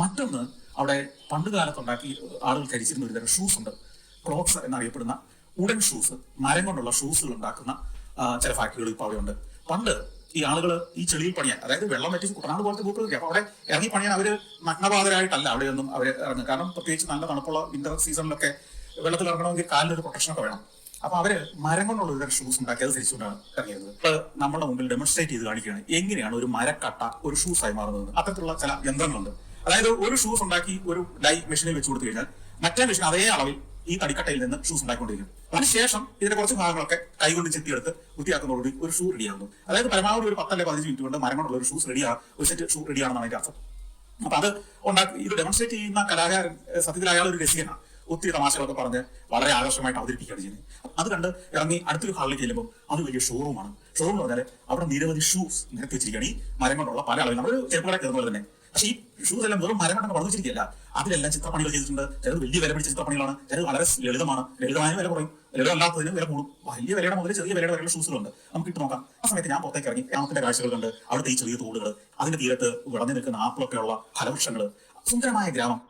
മറ്റൊന്ന് അവിടെ പണ്ട് കാലത്തുണ്ടാക്കി ആളുകൾ ധരിച്ചിരുന്ന ഒരു തരം ഷൂസ് ഉണ്ട്. ക്ലോക്സ് എന്നറിയപ്പെടുന്ന ഉഡൻ ഷൂസ്, മരം കൊണ്ടുള്ള ഷൂസുകൾ ഉണ്ടാക്കുന്ന ചില ഫാക്ടറികൾ ഇപ്പോൾ അവിടെ ഉണ്ട്. പണ്ട് ഈ ആളുകൾ ഈ ചെളിയിൽ പണിയാൻ, അതായത് വെള്ളം വറ്റിച്ച് കുട്ടനാട് പോലത്തെ ഭൂപ്രകൃതി, അപ്പൊ അവിടെ ഇറങ്ങി പണിയാൻ അവര് നഗ്നപാതരായിട്ടല്ല അവിടെയൊന്നും അവർ ഇറങ്ങും. കാരണം പ്രത്യേകിച്ച് നല്ല തണുപ്പുള്ള വിന്റർ സീസണിലൊക്കെ വെള്ളത്തിൽ ഇറങ്ങണമെങ്കിൽ കാലിനൊരു പ്രൊട്ടക്ഷനൊക്കെ വേണം. അപ്പൊ അവര് മരം കൊണ്ടുള്ള ഒരു ഷൂസ് ഉണ്ടാക്കി അത് ധരിച്ചുകൊണ്ടാണ് ഇറങ്ങിയിരുന്നത്. ഇപ്പൊ നമ്മുടെ മുമ്പിൽ ഡെമോൺസ്ട്രേറ്റ് ചെയ്ത് കാണിക്കുകയാണ് എങ്ങനെയാണ് ഒരു മരക്കട്ട ഒരു ഷൂസായി മാറുന്നത്. അത്തരത്തിലുള്ള ചില യന്ത്രങ്ങളുണ്ട്. അതായത് ഒരു ഷൂസ് ഉണ്ടാക്കി ഒരു ഡൈ മെഷീനിൽ വെച്ച് കൊടുത്തു കഴിഞ്ഞാൽ മറ്റേ മെഷീൻ അതേ അളവിൽ ഈ തടിക്കട്ടയിൽ നിന്ന് ഷൂസ് ഉണ്ടാക്കിക്കൊണ്ടിരിക്കും. അതിനുശേഷം ഇതിന്റെ കുറച്ച് ഭാഗങ്ങളൊക്കെ കൈകൊണ്ട് ചെത്തിയെടുത്ത് വൃത്തിയാക്കുന്നതോടുകൂടി ഒരു ഷൂ റെഡിയാകുന്നു. അതായത് പരമാവധി ഒരു 10 അല്ലെങ്കിൽ 15 മിനിറ്റ് കൊണ്ട് മരം കൊണ്ടുള്ള ഒരു ഷൂസ് റെഡിയാണ്, ഒരു സെറ്റ് ഷൂ റെഡിയാണെന്നാണ് അതിന്റെ അർത്ഥം. അപ്പൊ അത് ഉണ്ടാക്കി ഇത് ഡെമോൺസ്ട്രേറ്റ് ചെയ്യുന്ന കലാകാരൻ സത്യത്തിൽ അയാൾ ഒരു രസികനാണ്. ഒത്തിരി തമാശകളൊക്കെ പറഞ്ഞ് വളരെ ആകർഷകമായിട്ട് അവതരിപ്പിക്കുകയാണ് ചെയ്യുന്നത്. അത് കണ്ട് ഇറങ്ങി അടുത്തൊരു ഹാളിലേക്ക് ചെല്ലുമ്പോൾ അത് വലിയ ഷോറൂമാണ്. ഷോറൂം എന്ന് പറഞ്ഞാൽ അവിടെ നിരവധി ഷൂസ് നിരത്തി വെച്ചിരിക്കുകയാണ്. ഈ മരം കൊണ്ടുള്ള പല അളവിൽ നമ്മൾ ചെറുപ്പങ്ങളെ കയറുന്ന പോലെ തന്നെ. പക്ഷേ ഈ ഷൂസ് എല്ലാം വെറും മരം കൊണ്ടൊക്കെ വളർന്നു വെച്ചിരിക്കുകയല്ല, അതിലെല്ലാം ചിത്രപ്പണികൾ ചെയ്തിട്ടുണ്ട്. ചിലത് വലിയ വില പിടിച്ച ചിത്രപ്പണികളാണ്, ചിലത് വളരെ ലളിതമാണ്. ലളിതമായ വില കുറയും, ലളിതമല്ലാത്തതിന് വില കൂടും. വലിയ വിലയുടെ മുതൽ ചെറിയ വിലയുടെ വരെയുള്ള ഷൂസുകളുണ്ട്. നമുക്ക് ഇട്ട് നോക്കാം. ആ സമയത്ത് ഞാൻ പുറത്തേക്ക് ഇറങ്ങി ഗ്രാമത്തിന്റെ കാഴ്ചകൾ കണ്ട് അവിടുത്തെ ഈ ചെറിയ തോടുകൾ, അതിന്റെ തീരത്ത് വിളഞ്ഞു നിൽക്കുന്ന ആപ്പിളൊക്കെ ഉള്ള ഫലവൃക്ഷങ്ങൾ, സുന്ദരമായ ഗ്രാമം.